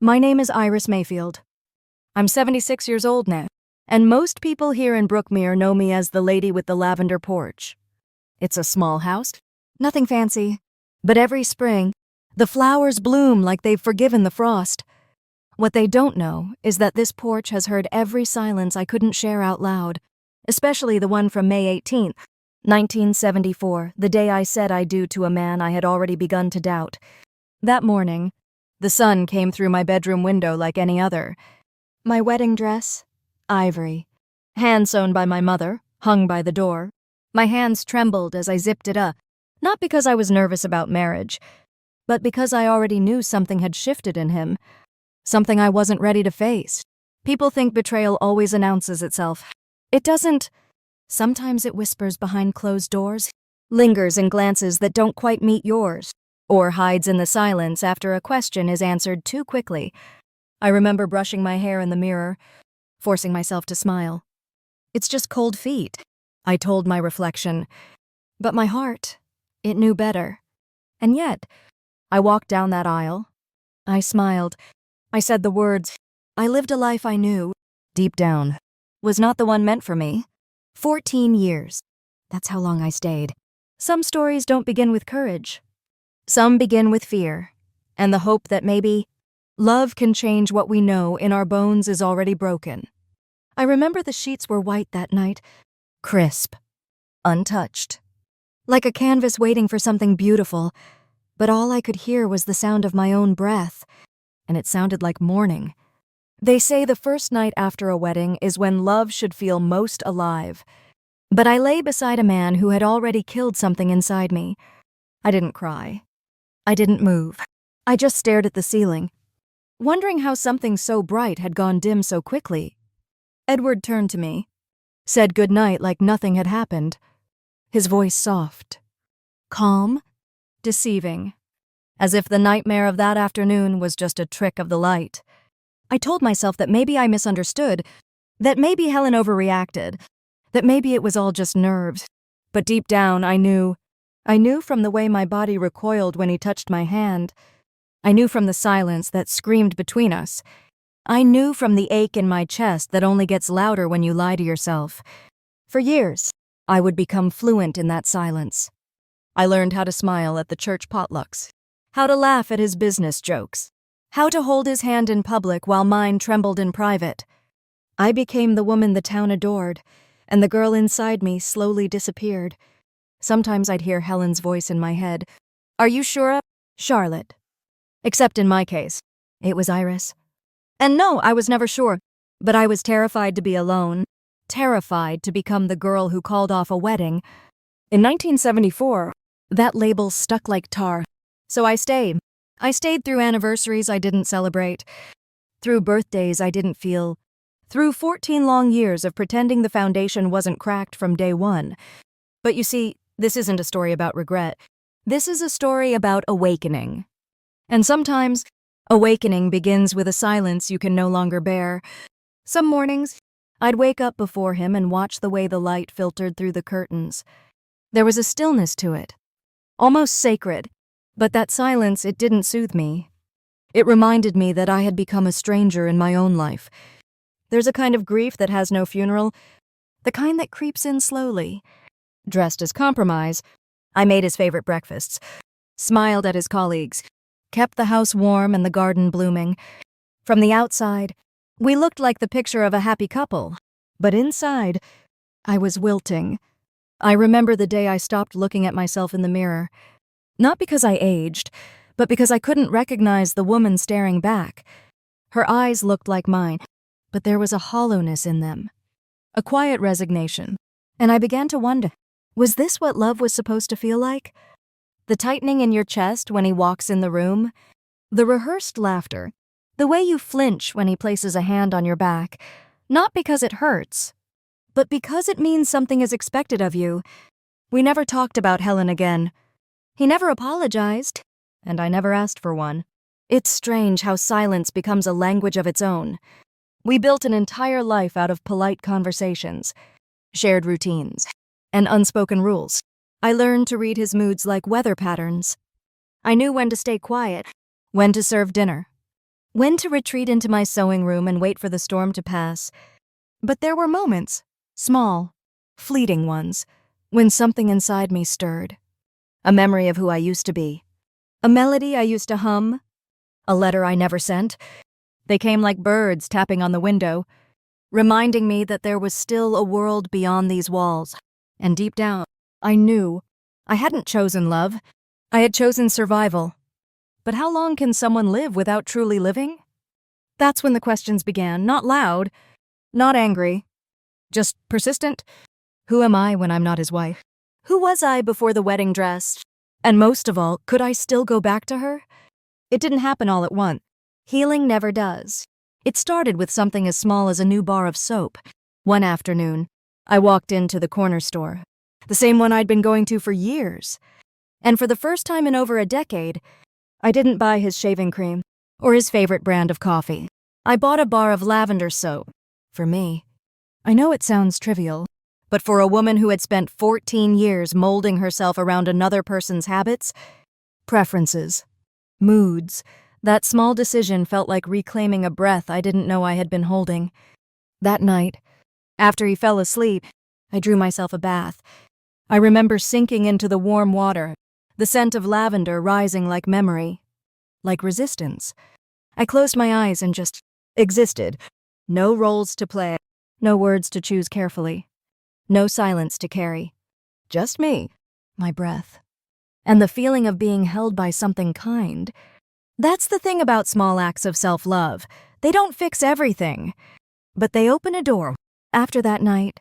My name is Iris Mayfield. I'm 76 years old now, and most people here in Brookmere know me as the lady with the lavender porch. It's a small house, nothing fancy, but every spring, the flowers bloom like they've forgiven the frost. What they don't know is that this porch has heard every silence I couldn't share out loud, especially the one from May 18th, 1974, the day I said I do to a man I had already begun to doubt. That morning, the sun came through my bedroom window like any other. My wedding dress, ivory, hand-sewn by my mother, hung by the door. My hands trembled as I zipped it up, not because I was nervous about marriage, but because I already knew something had shifted in him, something I wasn't ready to face. People think betrayal always announces itself. It doesn't. Sometimes it whispers behind closed doors, lingers in glances that don't quite meet yours, or hides in the silence after a question is answered too quickly. I remember brushing my hair in the mirror, forcing myself to smile. It's just cold feet, I told my reflection. But my heart, it knew better. And yet, I walked down that aisle. I smiled. I said the words. I lived a life I knew, deep down, was not the one meant for me. 14 years. That's how long I stayed. Some stories don't begin with courage. Some begin with fear, and the hope that maybe love can change what we know in our bones is already broken. I remember the sheets were white that night, crisp, untouched, like a canvas waiting for something beautiful, but all I could hear was the sound of my own breath, and it sounded like mourning. They say the first night after a wedding is when love should feel most alive. But I lay beside a man who had already killed something inside me. I didn't cry. I didn't move. I just stared at the ceiling, wondering how something so bright had gone dim so quickly. Edward turned to me, said goodnight like nothing had happened. His voice soft, calm, deceiving, as if the nightmare of that afternoon was just a trick of the light. I told myself that maybe I misunderstood, that maybe Helen overreacted, that maybe it was all just nerves. But deep down, I knew from the way my body recoiled when he touched my hand. I knew from the silence that screamed between us. I knew from the ache in my chest that only gets louder when you lie to yourself. For years, I would become fluent in that silence. I learned how to smile at the church potlucks, how to laugh at his business jokes, how to hold his hand in public while mine trembled in private. I became the woman the town adored, and the girl inside me slowly disappeared. Sometimes I'd hear Helen's voice in my head. Are you sure? Charlotte. Except in my case, it was Iris. And no, I was never sure, but I was terrified to be alone, terrified to become the girl who called off a wedding. In 1974, that label stuck like tar, so I stayed. I stayed through anniversaries I didn't celebrate, through birthdays I didn't feel, through 14 long years of pretending the foundation wasn't cracked from day one. But you see, this isn't a story about regret. This is a story about awakening. And sometimes, awakening begins with a silence you can no longer bear. Some mornings, I'd wake up before him and watch the way the light filtered through the curtains. There was a stillness to it, almost sacred. But that silence, it didn't soothe me. It reminded me that I had become a stranger in my own life. There's a kind of grief that has no funeral, the kind that creeps in slowly. Dressed as compromise, I made his favorite breakfasts, smiled at his colleagues, kept the house warm and the garden blooming. From the outside, we looked like the picture of a happy couple, but inside, I was wilting. I remember the day I stopped looking at myself in the mirror. Not because I aged, but because I couldn't recognize the woman staring back. Her eyes looked like mine, but there was a hollowness in them, a quiet resignation, and I began to wonder, was this what love was supposed to feel like? The tightening in your chest when he walks in the room, the rehearsed laughter, the way you flinch when he places a hand on your back, not because it hurts, but because it means something is expected of you. We never talked about Helen again. He never apologized, and I never asked for one. It's strange how silence becomes a language of its own. We built an entire life out of polite conversations, shared routines, and unspoken rules. I learned to read his moods like weather patterns. I knew when to stay quiet, when to serve dinner, when to retreat into my sewing room and wait for the storm to pass. But there were moments, small, fleeting ones, when something inside me stirred. A memory of who I used to be. A melody I used to hum. A letter I never sent. They came like birds tapping on the window, reminding me that there was still a world beyond these walls. And deep down, I knew I hadn't chosen love. I had chosen survival. But how long can someone live without truly living? That's when the questions began, not loud, not angry, just persistent. Who am I when I'm not his wife? Who was I before the wedding dress? And most of all, could I still go back to her? It didn't happen all at once. Healing never does. It started with something as small as a new bar of soap. One afternoon, I walked into the corner store, the same one I'd been going to for years. And for the first time in over a decade, I didn't buy his shaving cream or his favorite brand of coffee. I bought a bar of lavender soap. For me. I know it sounds trivial, but for a woman who had spent 14 years molding herself around another person's habits, preferences, moods, that small decision felt like reclaiming a breath I didn't know I had been holding. That night, after he fell asleep, I drew myself a bath. I remember sinking into the warm water, the scent of lavender rising like memory, like resistance. I closed my eyes and just existed. No roles to play, no words to choose carefully, no silence to carry. Just me, my breath, and the feeling of being held by something kind. That's the thing about small acts of self-love. They don't fix everything, but they open a door. After that night,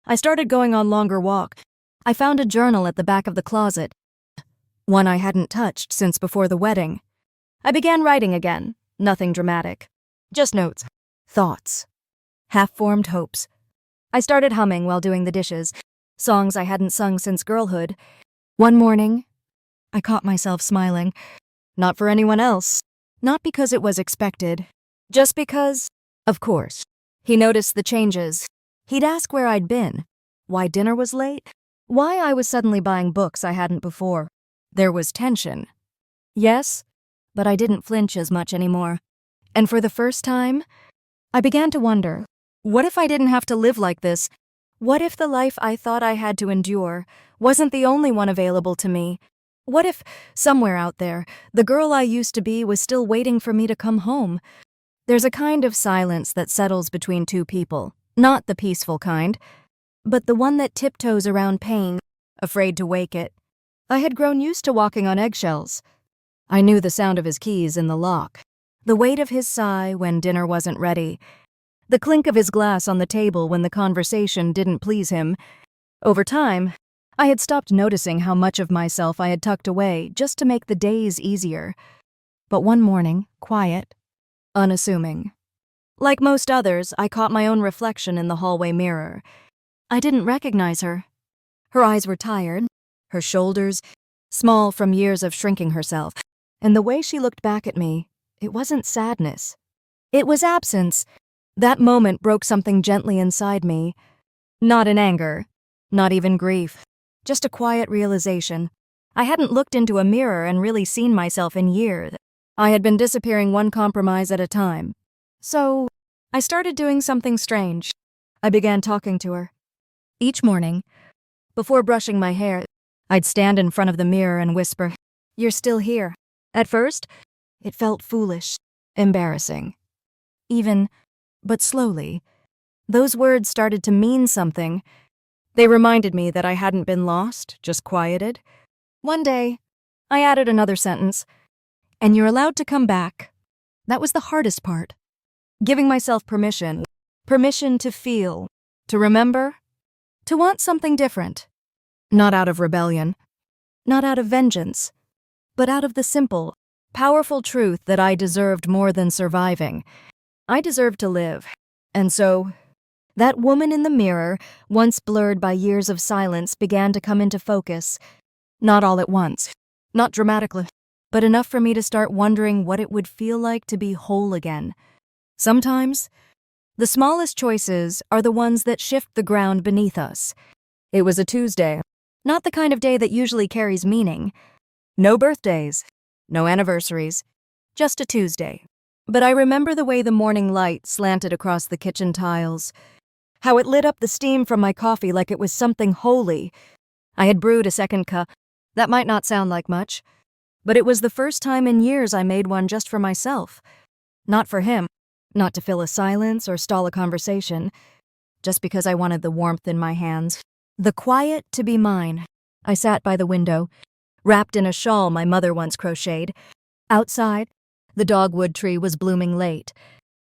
I started going on longer walks. I found a journal at the back of the closet, one I hadn't touched since before the wedding. I began writing again, nothing dramatic, just notes, thoughts, half-formed hopes. I started humming while doing the dishes, songs I hadn't sung since girlhood. One morning, I caught myself smiling. Not for anyone else. Not because it was expected. Just because, of course. He noticed the changes. He'd ask where I'd been. Why dinner was late. Why I was suddenly buying books I hadn't before. There was tension. Yes, but I didn't flinch as much anymore. And for the first time, I began to wonder, what if I didn't have to live like this? What if the life I thought I had to endure wasn't the only one available to me? What if, somewhere out there, the girl I used to be was still waiting for me to come home? There's a kind of silence that settles between two people, not the peaceful kind, but the one that tiptoes around pain, afraid to wake it. I had grown used to walking on eggshells. I knew the sound of his keys in the lock, the weight of his sigh when dinner wasn't ready, the clink of his glass on the table when the conversation didn't please him. Over time, I had stopped noticing how much of myself I had tucked away just to make the days easier. But one morning, quiet, unassuming. Like most others, I caught my own reflection in the hallway mirror. I didn't recognize her. Her eyes were tired, her shoulders small from years of shrinking herself, and the way she looked back at me, it wasn't sadness. It was absence. That moment broke something gently inside me. Not in anger, not even grief. Just a quiet realization. I hadn't looked into a mirror and really seen myself in years. I had been disappearing one compromise at a time. So, I started doing something strange. I began talking to her. Each morning, before brushing my hair, I'd stand in front of the mirror and whisper, "You're still here." At first, it felt foolish, embarrassing. But slowly, those words started to mean something. They reminded me that I hadn't been lost, just quieted. One day, I added another sentence, "And you're allowed to come back." That was the hardest part. Giving myself permission to feel, to remember, to want something different. Not out of rebellion, not out of vengeance, but out of the simple, powerful truth that I deserved more than surviving. I deserved to live. And so, that woman in the mirror, once blurred by years of silence, began to come into focus. Not all at once, not dramatically, but enough for me to start wondering what it would feel like to be whole again. Sometimes, the smallest choices are the ones that shift the ground beneath us. It was a Tuesday, not the kind of day that usually carries meaning. No birthdays, no anniversaries, just a Tuesday. But I remember the way the morning light slanted across the kitchen tiles, how it lit up the steam from my coffee like it was something holy. I had brewed a second cup. That might not sound like much, but it was the first time in years I made one just for myself. Not for him, not to fill a silence or stall a conversation, just because I wanted the warmth in my hands, the quiet to be mine. I sat by the window, wrapped in a shawl my mother once crocheted. Outside, the dogwood tree was blooming late,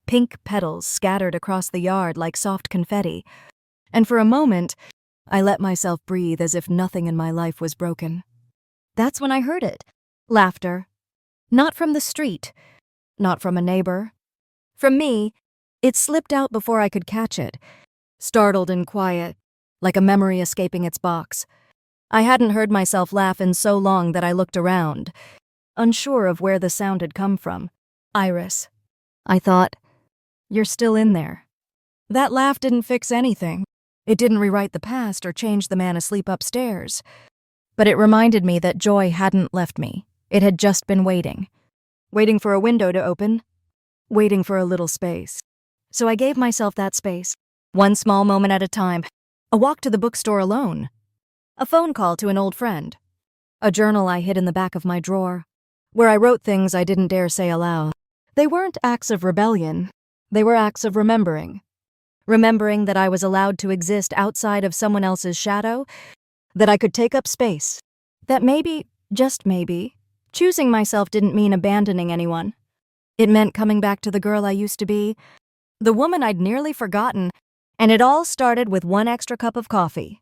pink petals scattered across the yard like soft confetti, and for a moment, I let myself breathe as if nothing in my life was broken. That's when I heard it. Laughter. Not from the street, not from a neighbor. From me, it slipped out before I could catch it, startled and quiet, like a memory escaping its box. I hadn't heard myself laugh in so long that I looked around, unsure of where the sound had come from. Iris. I thought, you're still in there. That laugh didn't fix anything. It didn't rewrite the past or change the man asleep upstairs. But it reminded me that joy hadn't left me. It had just been waiting. Waiting for a window to open. Waiting for a little space. So I gave myself that space. One small moment at a time. A walk to the bookstore alone. A phone call to an old friend. A journal I hid in the back of my drawer, where I wrote things I didn't dare say aloud. They weren't acts of rebellion. They were acts of remembering. Remembering that I was allowed to exist outside of someone else's shadow, that I could take up space, that maybe, just maybe, choosing myself didn't mean abandoning anyone. It meant coming back to the girl I used to be, the woman I'd nearly forgotten, and it all started with one extra cup of coffee.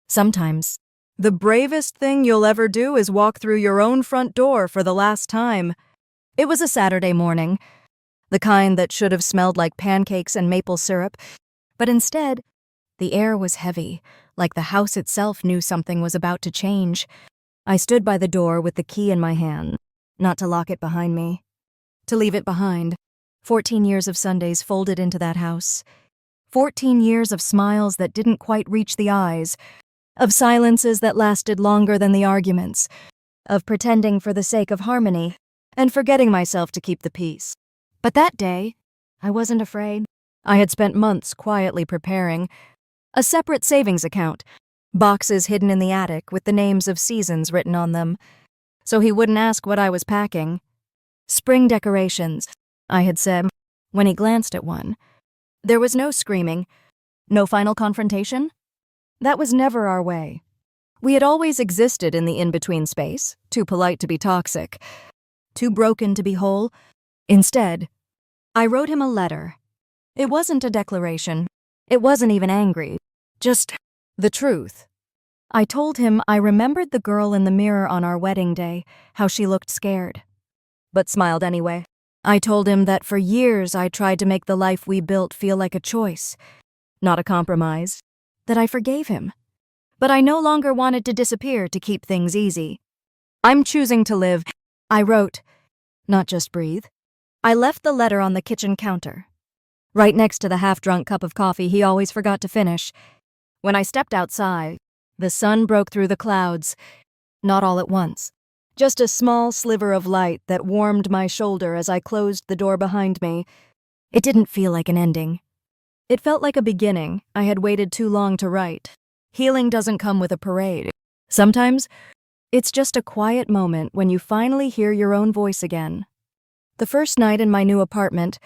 Sometimes, the bravest thing you'll ever do is walk through your own front door for the last time. It was a Saturday morning, the kind that should have smelled like pancakes and maple syrup, but instead, the air was heavy, like the house itself knew something was about to change. I stood by the door with the key in my hand, not to lock it behind me, to leave it behind. 14 years of Sundays folded into that house. 14 years of smiles that didn't quite reach the eyes, of silences that lasted longer than the arguments, of pretending for the sake of harmony, and forgetting myself to keep the peace. But that day, I wasn't afraid. I had spent months quietly preparing a separate savings account, boxes hidden in the attic with the names of seasons written on them, so he wouldn't ask what I was packing. Spring decorations, I had said, when he glanced at one. There was no screaming, no final confrontation. That was never our way. We had always existed in the in-between space, too polite to be toxic, too broken to be whole. Instead, I wrote him a letter. It wasn't a declaration. It wasn't even angry. Just the truth. I told him I remembered the girl in the mirror on our wedding day, how she looked scared, but smiled anyway. I told him that for years I tried to make the life we built feel like a choice, not a compromise, that I forgave him. But I no longer wanted to disappear to keep things easy. I'm choosing to live, I wrote, not just breathe. I left the letter on the kitchen counter, right next to the half-drunk cup of coffee he always forgot to finish. When I stepped outside, the sun broke through the clouds, not all at once. Just a small sliver of light that warmed my shoulder as I closed the door behind me. It didn't feel like an ending. It felt like a beginning I had waited too long to write. Healing doesn't come with a parade. Sometimes, it's just a quiet moment when you finally hear your own voice again. The first night in my new apartment,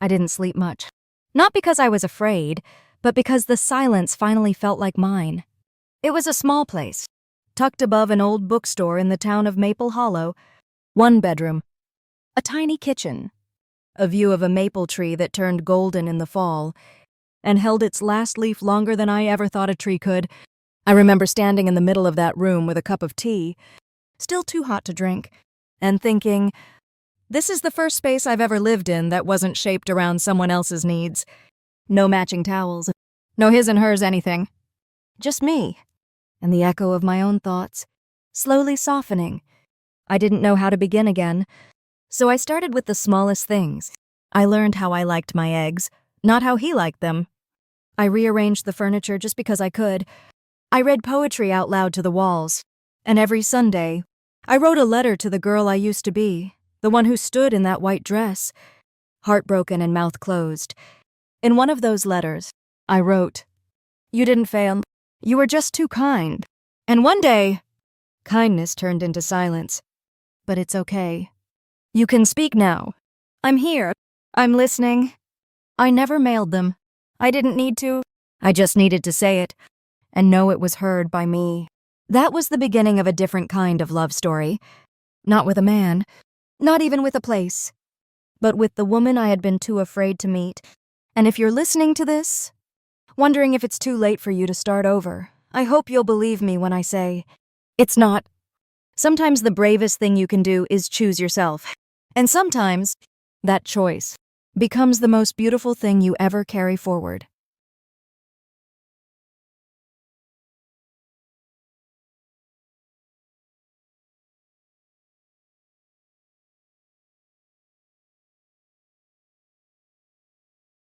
I didn't sleep much. Not because I was afraid, but because the silence finally felt like mine. It was a small place, tucked above an old bookstore in the town of Maple Hollow. One bedroom, a tiny kitchen, a view of a maple tree that turned golden in the fall and held its last leaf longer than I ever thought a tree could. I remember standing in the middle of that room with a cup of tea, still too hot to drink, and thinking, this is the first space I've ever lived in that wasn't shaped around someone else's needs. No matching towels, no his and hers anything. Just me, and the echo of my own thoughts, slowly softening. I didn't know how to begin again, so I started with the smallest things. I learned how I liked my eggs, not how he liked them. I rearranged the furniture just because I could. I read poetry out loud to the walls, and every Sunday, I wrote a letter to the girl I used to be, the one who stood in that white dress, heartbroken and mouth closed. In one of those letters, I wrote, "You didn't fail. You were just too kind. And one day, kindness turned into silence. But it's okay. You can speak now. I'm here. I'm listening." I never mailed them. I didn't need to. I just needed to say it and know it was heard by me. That was the beginning of a different kind of love story. Not with a man, not even with a place, but with the woman I had been too afraid to meet. And if you're listening to this, wondering if it's too late for you to start over, I hope you'll believe me when I say, it's not. Sometimes the bravest thing you can do is choose yourself. And sometimes that choice becomes the most beautiful thing you ever carry forward.